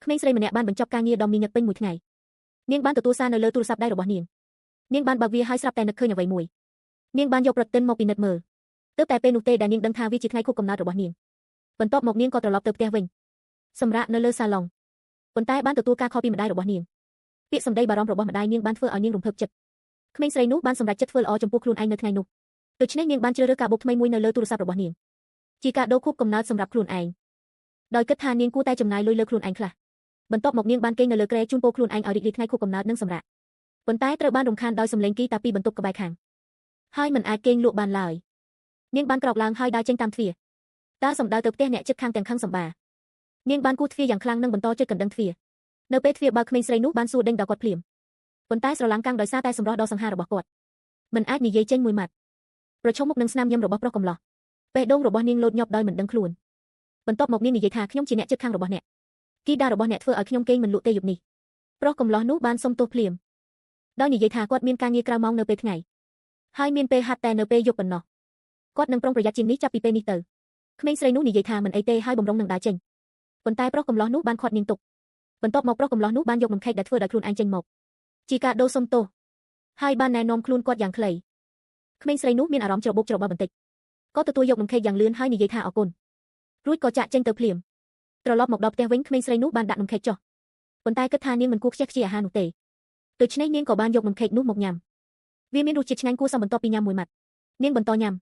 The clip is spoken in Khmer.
ក្មេងស្រីម្នាក់បានបញ្ចប់ការងារដ៏មានញឹកពេញមួយថ្ងៃនាងបានទទួលសារនៅលើទូរស័ព្ទដៃរបស់នាងនាងបានបើកវាហើយស្រាប់តែនឹកឃើញអ្វីមួយនាងបានយកប្រតិទិនមកពិនិត្យមើលទើបតែពេលនោះទេដែលនាងដឹងថាវាជាថ្ងៃខួបកំណើតរបស់នាងបន្ទាប់មកនាងក៏ត្រឡប់ទៅផ្ទះវិញសម្រាប់នៅលើសាឡុងប៉ុន្តែបានទទួលការខកពីម្ដាយរបស់នាងពាក្យសម្ដីបារម្ភរបស់ម្ដាយនាងបានធ្វើឲ្យនាងរំភើបចិត្តក្មេងស្រីនោះបានសម្រេចចិត្តធ្វើល្អចំពោះខ្លួនឯងនៅថ្ងៃនោះដូច្នេះនាងបានជ្រើសរើសកាបូបថ្មីមួយនៅលើទូរស័ព្ទរបស់នាងជាកាដូខួបកំណើតសម្រាប់ខ្លួនឯងដោយគិតថានាងគួរតែចំណាយលុយលើខ្លួនឯងខ្លះបន្ទាប់មកនាងបានគេងនៅលើគ្រែជូនពរខ្លួនឯងឲ្យរីករាយថ្ងៃខួបកំណើតនិងសម្រាប់ប៉ុន្តែត្រូវបានរំខានដោយសំឡេងគីតាពីបន្ទប់ក្បែរខាងហើយមិនអាចគេងលក់បានឡើយនាងបានក្រោកឡើងហើយដើរចេញតាមទ្វារតើសំដៅទៅផ្ទះអ្នកជិតខាងទាំងខឹងសម្បានាងបានគូសទ្វារយ៉ាងខ្លាំងនិងបន្តជិតកណ្ដឹងទ្វារនៅពេលទ្វារបើកក្មេងស្រីនោះបានសួរដេញដល់គាត់ភ្លាមប៉ុន្តែស្រឡាំងកាំងដោយសារតែសម្រស់ដ៏សង្ហារបស់គាត់មិនអាចនិយាយចេញមួយម៉ាត់ប្រឈមមុខនឹងស្នាមញញឹមរបស់ប្រុសកំឡោះបេះដូងរបស់នាងលោតញាប់ដោយមិនដឹងខ្លួនបន្ទាប់មកនាងនិយាយថាខ្ញុំជាអ្នកជិតខាងរបស់អ្នកគីតារបស់អ្នកធ្វើឲ្យខ្ញុំគេងមិនលក់ទេយប់នេះប្រុសកំឡោះនោះបានសុំទោសភ្លាមដោយនិយាយថាគាត់មានការងារក្រៅម៉ោងនៅពេលថ្ងៃហើយមានពេលហាត់តែនៅពេលយប់ប៉ុណ្ណោះគាត់នឹងប្រុងប្រយ័ត្នជាងនេះចាប់ពីពេលនេះទៅក្មេងស្រីនោះនិយាយថាមិនអីទេហើយបំរុងនឹងដើរចេញប៉ុន្តែប្រុសកំឡោះនោះបានខាត់នាងទុកបន្ទាប់មកប្រុសកំឡោះនោះបានយកនំខេកដែលធ្វើដោយខ្លួនឯងចេញមកជាកាដូសុំទោសហើយបានណែនាំខ្លួនគាត់យ៉ាងខ្លីក្មេងស្រីនោះមានអារម្មណ៍ច្របូកច្របល់បន្តិចក៏ទទួលយកនំខេកយ៉ាងលឿនហើយនិយាយថាអរគុណរួចក៏ចាក់ចេញទៅភ្លាមត្រឡប់មកដល់ផ្ទះវិញក្មេងស្រីនោះបានដាក់នំខេកចុះប៉ុន្តែគិតថានាងមិនគួរខ្ជះខ្ជាយអាហារនោះទេដូច្នេះនាងក៏បានយកនំខេកនោះមកញ៉ាំវាមានរសជាតិឆ្ងាញ់គួរសមបន្ទាប់ពីញ៉ាំមួយម៉ាត់នាងបន្តញ៉ាំ